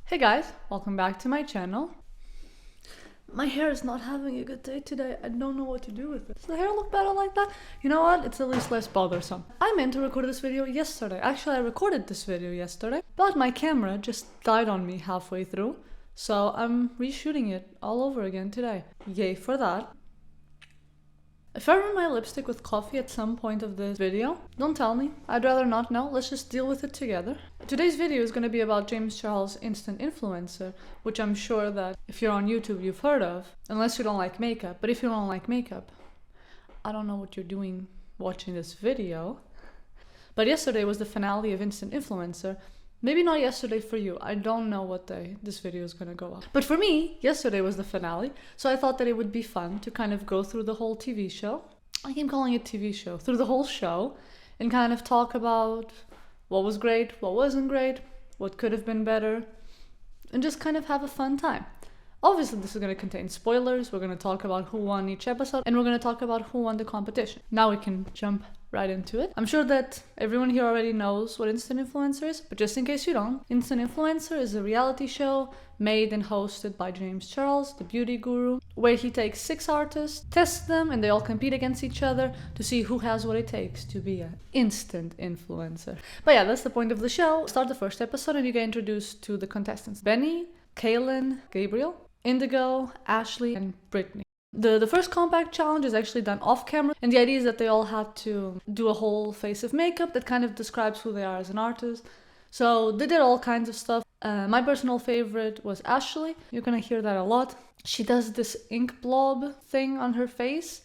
Hey guys, welcome back to my channel. My hair is not having a good day today. I don't know what to do with it. Does the hair look better like that? You know what? It's at least less bothersome. I meant to record this video yesterday. Actually, I recorded this video yesterday, but my camera just died on me halfway through. So I'm reshooting it all over again today. Yay for that. If I ruin my lipstick with coffee at some point of this video, don't tell me. I'd rather not know. Let's just deal with it together. Today's video is going to be about James Charles' instant influencer, which I'm sure that if you're on YouTube you've heard of, unless you don't like makeup. But if you don't like makeup, I don't know what you're doing watching this video. But yesterday was the finale of Instant Influencer. Maybe not yesterday for you. I don't know what day this video is gonna go up. But for me, yesterday was the finale, so I thought that it would be fun to kind of go through the whole TV show. I keep calling it TV show. Through the whole show and kind of talk about what was great, what wasn't great, what could have been better, and just kind of have a fun time. Obviously, this is going to contain spoilers. We're going to talk about who won each episode, and we're going to talk about who won the competition. Now we can jump right into it. I'm sure that everyone here already knows what Instant Influencer is, but just in case you don't, Instant Influencer is a reality show made and hosted by James Charles, the beauty guru, where he takes 6 artists, tests them, and they all compete against each other to see who has what it takes to be an instant influencer. But yeah, that's the point of the show. Start the first episode and you get introduced to the contestants. Benny, Kaylin, Gabriel, Indigo, Ashley, and Brittany. The first compact challenge is actually done off camera, and the idea is that they all had to do a whole face of makeup that kind of describes who they are as an artist. So they did all kinds of stuff. My personal favorite was Ashley. You're gonna hear that a lot. She does this ink blob thing on her face,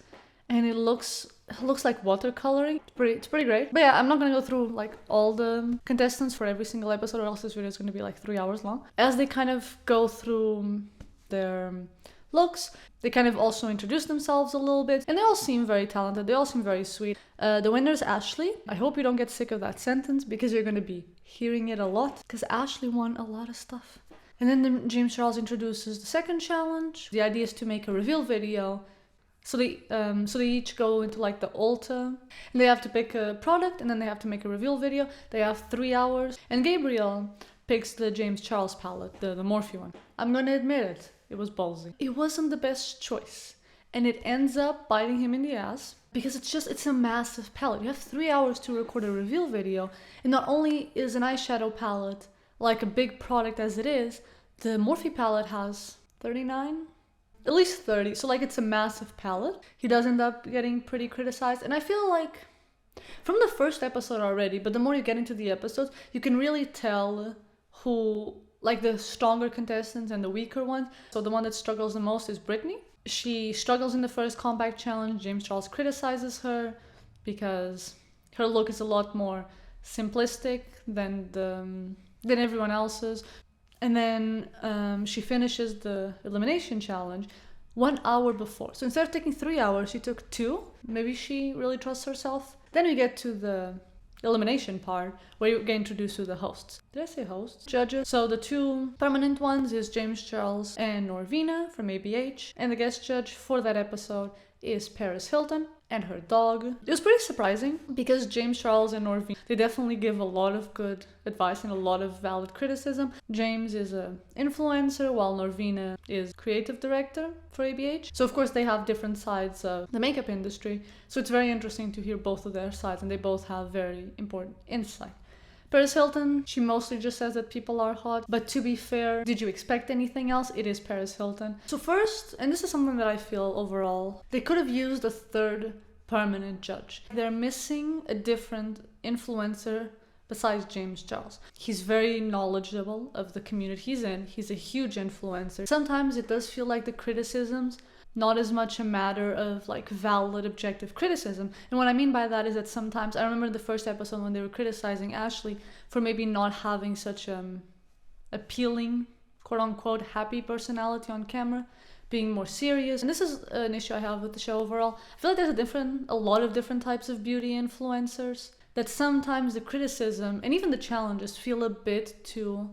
and it looks like watercoloring. It's pretty great. But yeah, I'm not gonna go through like all the contestants for every single episode, or else this video is gonna be like 3 hours long. As they kind of go through their looks, they kind of also introduce themselves a little bit, and they all seem very talented. They all seem very sweet. The winner is Ashley. I hope you don't get sick of that sentence because you're gonna be hearing it a lot, because Ashley won a lot of stuff. And then James Charles introduces the second challenge. The idea is to make a reveal video. So they each go into like the Ulta, and they have to pick a product, and then they have to make a reveal video. They have 3 hours, and Gabriel picks the James Charles palette, the Morphe one. I'm gonna admit it was ballsy. It wasn't the best choice, and it ends up biting him in the ass because it's a massive palette. You have 3 hours to record a reveal video, and not only is an eyeshadow palette like a big product as it is, the Morphe palette has 39? At least 30, so like it's a massive palette. He does end up getting pretty criticized, and I feel like from the first episode already, but the more you get into the episodes, you can really tell who, like the stronger contestants and the weaker ones. So the one that struggles the most is Brittany. She struggles in the first compact challenge. James Charles criticizes her because her look is a lot more simplistic than everyone else's. And then she finishes the elimination challenge 1 hour before. So instead of taking 3 hours, she took 2. Maybe she really trusts herself. Then we get to the elimination part where you get introduced to the hosts. Did I say hosts? Judges. So the 2 permanent ones is James Charles and Norvina from ABH. And the guest judge for that episode is Paris Hilton and her dog. It was pretty surprising because James Charles and Norvina, they definitely give a lot of good advice and a lot of valid criticism. James is an influencer while Norvina is creative director for ABH. So of course they have different sides of the makeup industry. So it's very interesting to hear both of their sides, and they both have very important insight. Paris Hilton, she mostly just says that people are hot, but to be fair, did you expect anything else? It is Paris Hilton. So first, and this is something that I feel overall, they could have used a third permanent judge. They're missing a different influencer besides James Charles. He's very knowledgeable of the community he's in. He's a huge influencer. Sometimes it does feel like the criticisms not as much a matter of like valid objective criticism. And what I mean by that is that sometimes, I remember the first episode when they were criticizing Ashley for maybe not having such appealing, quote unquote, happy personality on camera, being more serious. And this is an issue I have with the show overall. I feel like there's a lot of different types of beauty influencers, that sometimes the criticism and even the challenges feel a bit too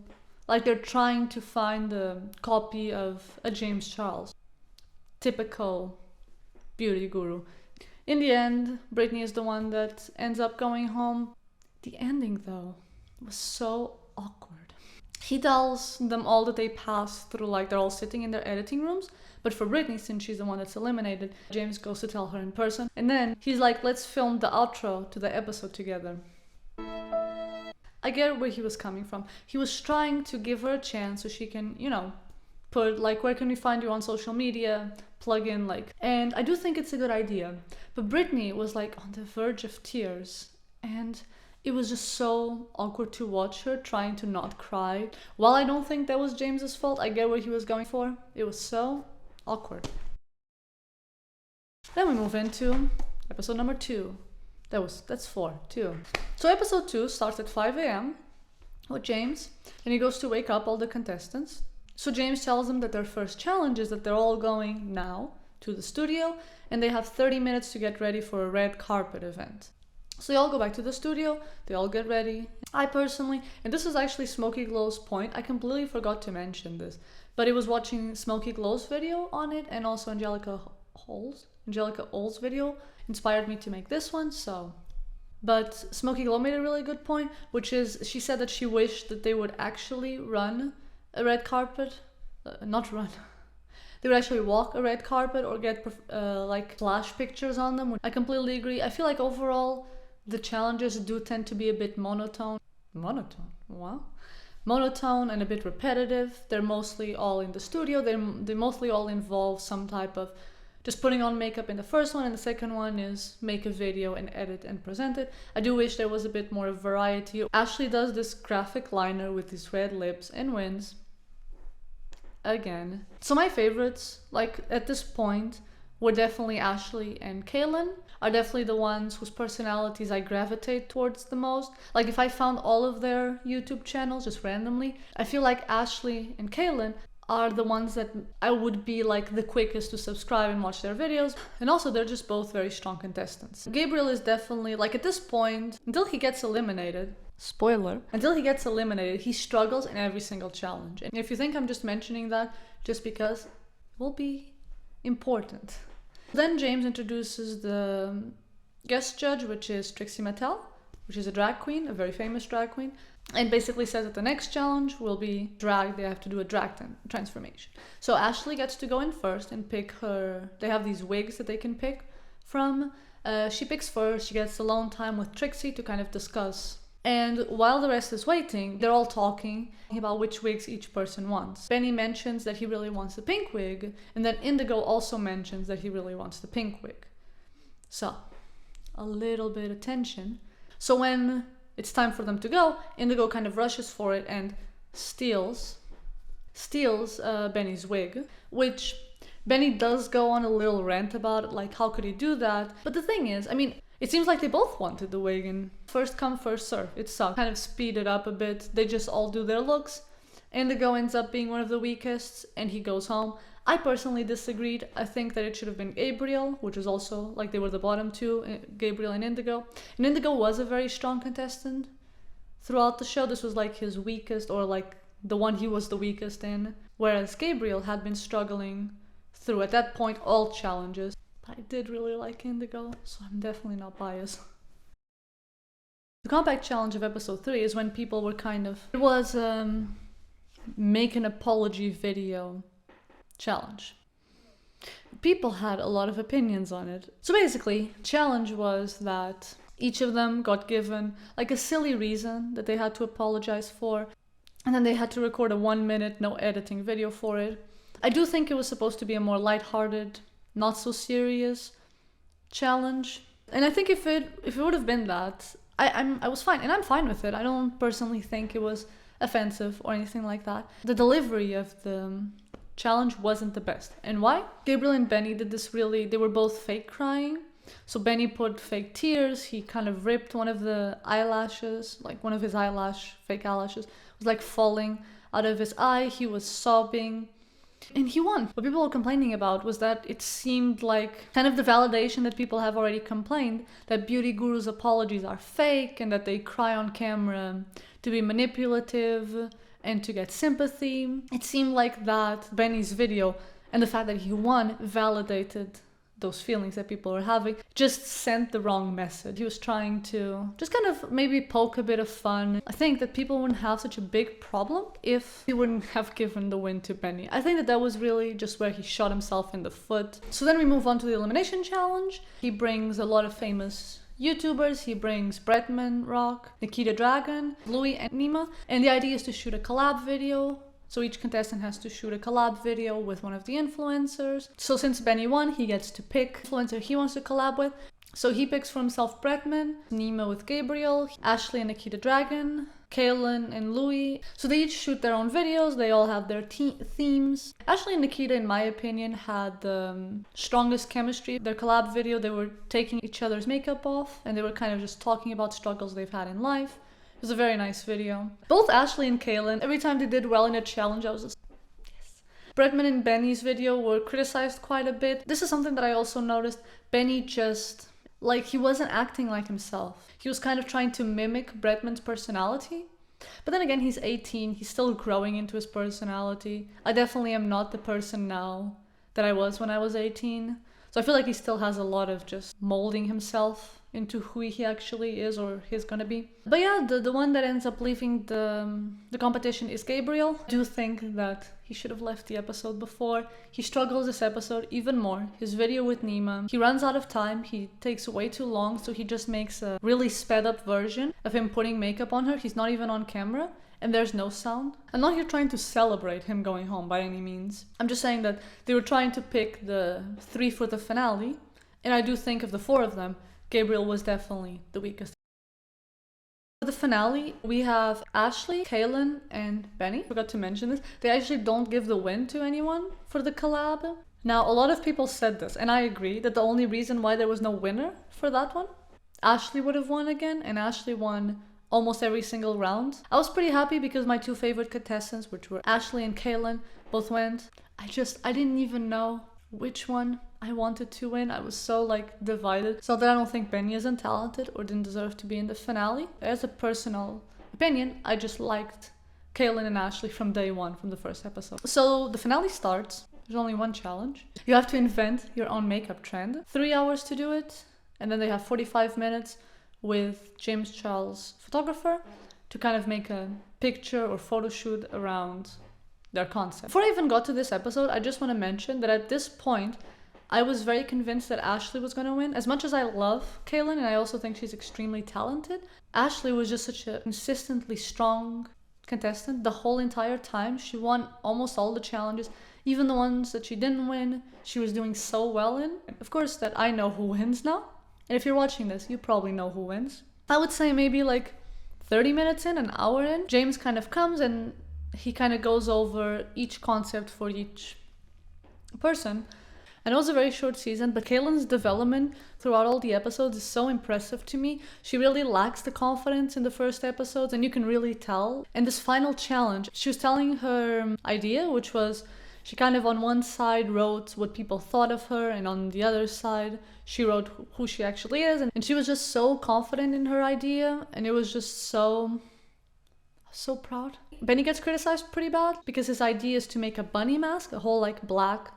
like they're trying to find a copy of a James Charles. Typical beauty guru. In the end, Brittany is the one that ends up going home. The ending, though, was so awkward. he tells them all that they pass through, like they're all sitting in their editing rooms. But for Brittany, since she's the one that's eliminated, James goes to tell her in person. And then he's like, let's film the outro to the episode together. I get where he was coming from. He was trying to give her a chance so she can, you know, put like, where can we find you on social media, plug in like, and I do think it's a good idea. But Brittany was like on the verge of tears, and it was just so awkward to watch her trying to not cry. While I don't think that was James's fault, I get what he was going for. It was so awkward. Then we move into episode number 2. That's 4, 2. So episode 2 starts at 5 a.m. with James, and he goes to wake up all the contestants. So James tells them that their first challenge is that they're all going now to the studio, and they have 30 minutes to get ready for a red carpet event. So they all go back to the studio, they all get ready. I personally, and this is actually Smokey Glow's point, I completely forgot to mention this, but it was watching Smokey Glow's video on it, and also Angelica Oll's video inspired me to make this one, so. But Smokey Glow made a really good point, which is she said that she wished that they would actually run a red carpet, not run. They would actually walk a red carpet or get like flash pictures on them. I completely agree. I feel like overall the challenges do tend to be a bit monotone. Wow. Monotone and a bit repetitive. They're mostly all in the studio. They mostly all involve some type of just putting on makeup in the first one, and the second one is make a video and edit and present it. I do wish there was a bit more variety. Ashley does this graphic liner with these red lips and wins. Again. So my favorites, like at this point, were definitely Ashley and Kaylin. Are definitely the ones whose personalities I gravitate towards the most. Like if I found all of their YouTube channels just randomly, I feel like Ashley and Kaylin are the ones that I would be like the quickest to subscribe and watch their videos. And also they're just both very strong contestants. Gabriel is definitely, like at this point, until he gets eliminated, spoiler, until he gets eliminated, he struggles in every single challenge. And if you think I'm just mentioning that just because, it will be important. Then James introduces the guest judge, which is Trixie Mattel, which is a drag queen, a very famous drag queen, and basically says that the next challenge will be drag. They have to do a drag transformation. So Ashley gets to go in first and pick her, they have these wigs that they can pick from. She picks first, she gets alone time with Trixie to kind of discuss. And while the rest is waiting, they're all talking about which wigs each person wants. Benny mentions that he really wants the pink wig, and then Indigo also mentions that he really wants the pink wig. So, a little bit of tension. So when it's time for them to go, Indigo kind of rushes for it and steals Benny's wig, which Benny does go on a little rant about it, like how could he do that? But the thing is, I mean, it seems like they both wanted the wig, and first come, first serve. It sucked. Kind of speed it up a bit. They just all do their looks. Indigo ends up being one of the weakest, and he goes home. I personally disagreed. I think that it should have been Gabriel, which was also, like, they were the bottom two, Gabriel and Indigo. And Indigo was a very strong contestant throughout the show. This was, like, his weakest, or, like, the one he was the weakest in. Whereas Gabriel had been struggling through, at that point, all challenges. But I did really like Indigo, so I'm definitely not biased. The comeback challenge of episode 3 is when people were kind of... It was make an apology video challenge. People had a lot of opinions on it. So basically, challenge was that each of them got given like a silly reason that they had to apologize for, and then they had to record a 1-minute no editing video for it. I do think it was supposed to be a more lighthearted, not so serious challenge. And I think if it would have been that, I was fine, and I'm fine with it. I don't personally think it was offensive or anything like that. The delivery of the challenge wasn't the best. And why? Gabriel and Benny did this really, they were both fake crying. So Benny put fake tears, he kind of ripped one of the eyelashes, like one of his fake eyelashes, was like falling out of his eye, he was sobbing. And he won. What people were complaining about was that it seemed like kind of the validation that people have already complained, that beauty gurus' apologies are fake and that they cry on camera to be manipulative and to get sympathy. It seemed like that Benny's video and the fact that he won validated those feelings that people were having, just sent the wrong message. He was trying to just kind of maybe poke a bit of fun. I think that people wouldn't have such a big problem if he wouldn't have given the win to Benny. I think that that was really just where he shot himself in the foot. So then we move on to the elimination challenge. He brings a lot of famous YouTubers. He brings Bretman Rock, Nikita Dragon, Louis, and Nima. And the idea is to shoot a collab video. So each contestant has to shoot a collab video with one of the influencers. So since Benny won, he gets to pick influencer he wants to collab with. So he picks for himself Bretman, Nima with Gabriel, Ashley and Nikita Dragon, Kaylin and Louis. So they each shoot their own videos. They all have their themes. Ashley and Nikita, in my opinion, had the strongest chemistry. Their collab video, they were taking each other's makeup off and they were kind of just talking about struggles they've had in life. It was a very nice video. Both Ashley and Kaylin, every time they did well in a challenge, I was just, yes. Bretman and Benny's video were criticized quite a bit. This is something that I also noticed. Benny just, like, he wasn't acting like himself. He was kind of trying to mimic Bretman's personality. But then again, he's 18. He's still growing into his personality. I definitely am not the person now that I was when I was 18. So I feel like he still has a lot of just molding himself into who he actually is or he's gonna be. But yeah, the one that ends up leaving the competition is Gabriel. I do think that he should have left the episode before. He struggles this episode even more. His video with Nima, he runs out of time, he takes way too long, so he just makes a really sped up version of him putting makeup on her. He's not even on camera and there's no sound. I'm not here trying to celebrate him going home by any means. I'm just saying that they were trying to pick the three for the finale, and I do think of the four of them, Gabriel was definitely the weakest. For the finale, we have Ashley, Kaylin, and Benny. Forgot to mention this. They actually don't give the win to anyone for the collab. Now, a lot of people said this, and I agree that the only reason why there was no winner for that one, Ashley would have won again, and Ashley won almost every single round. I was pretty happy because my two favorite contestants, which were Ashley and Kaylin, both went. I didn't even know which one I wanted to win. I was so divided. So that I don't think Benny isn't talented or didn't deserve to be in the finale. As a personal opinion, I just liked Kaylin and Ashley from day one, from the first episode. So the finale starts. There's only one challenge. You have to invent your own makeup trend. 3 hours to do it. And then they have 45 minutes with James Charles' photographer to kind of make a picture or photo shoot around their concept. Before I even got to this episode, I just want to mention that at this point, I was very convinced that Ashley was going to win. As much as I love Kaylin, and I also think she's extremely talented, Ashley was just such a consistently strong contestant the whole entire time. She won almost all the challenges, even the ones that she didn't win, she was doing so well in. Of course, that I know who wins now. And if you're watching this, you probably know who wins. I would say maybe 30 minutes in, an hour in, James kind of comes and he kind of goes over each concept for each person. And it was a very short season, but Kaylin's development throughout all the episodes is so impressive to me. She really lacks the confidence in the first episodes, and you can really tell. And this final challenge, she was telling her idea, which was she kind of on one side wrote what people thought of her, and on the other side she wrote who she actually is. And she was just so confident in her idea, and it was just so proud. Benny gets criticized pretty bad because his idea is to make a bunny mask, a whole black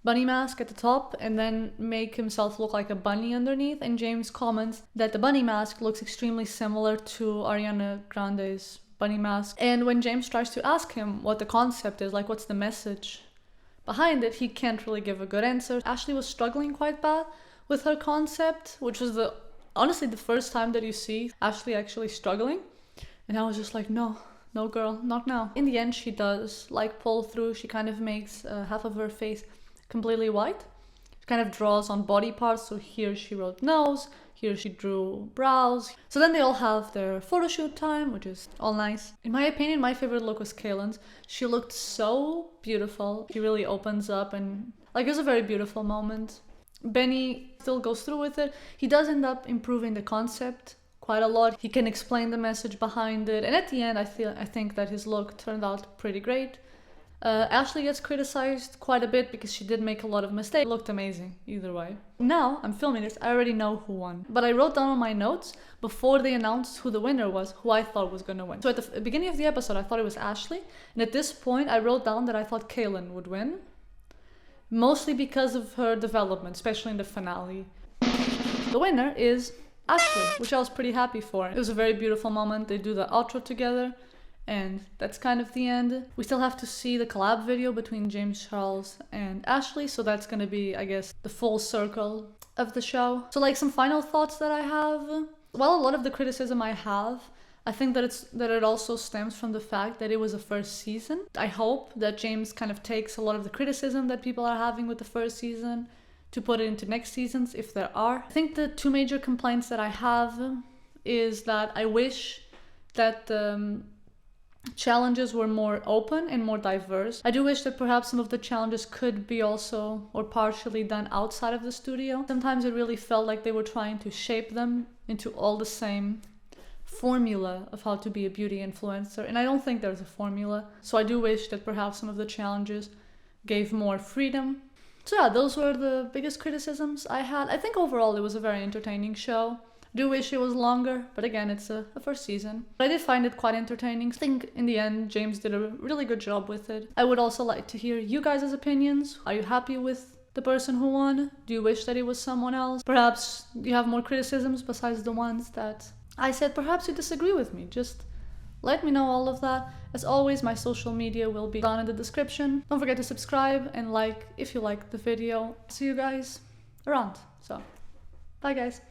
bunny mask at the top, and then make himself look like a bunny underneath. And James comments that the bunny mask looks extremely similar to Ariana Grande's bunny mask. And when James tries to ask him what the concept is, what's the message behind it, he can't really give a good answer. Ashley was struggling quite bad with her concept, which was honestly the first time that you see Ashley actually struggling. And I was just like, no girl, not now. In the end, she does pull through. She kind of makes half of her face completely white. She kind of draws on body parts. So here she wrote nose, here she drew brows. So then they all have their photo shoot time, which is all nice. In my opinion, my favorite look was Kaylin's. She looked so beautiful. She really opens up, and it was a very beautiful moment. Benny still goes through with it. He does end up improving the concept quite a lot. He can explain the message behind it, and at the end I think that his look turned out pretty great. Ashley gets criticized quite a bit because she did make a lot of mistakes. It looked amazing either way. Now I'm filming this, I already know who won, but I wrote down on my notes before they announced who the winner was, who I thought was gonna win. So at the beginning of the episode I thought it was Ashley, and at this point I wrote down that I thought Kaylin would win. mostly because of her development, especially in the finale. The winner is Ashley, which I was pretty happy for. It was a very beautiful moment. They do the outro together, and that's kind of the end. We still have to see the collab video between James Charles and Ashley, so that's gonna be, I guess, the full circle of the show. So like some final thoughts that I have. Well, a lot of the criticism I have, I think that it also stems from the fact that it was a first season. I hope that James kind of takes a lot of the criticism that people are having with the first season to put it into next seasons, if there are. I think the two major complaints that I have is that I wish that challenges were more open and more diverse. I do wish that perhaps some of the challenges could be also or partially done outside of the studio. Sometimes it really felt like they were trying to shape them into all the same formula of how to be a beauty influencer, and I don't think there's a formula. So I do wish that perhaps some of the challenges gave more freedom. So yeah, those were the biggest criticisms I had. I think overall it was a very entertaining show. I do wish it was longer, but again, it's a first season. But I did find it quite entertaining. I think in the end, James did a really good job with it. I would also like to hear you guys' opinions. Are you happy with the person who won? Do you wish that it was someone else? Perhaps you have more criticisms besides the ones that I said. Perhaps you disagree with me. Just let me know all of that. As always, my social media will be down in the description. Don't forget to subscribe and like if you liked the video. See you guys around. So, bye guys.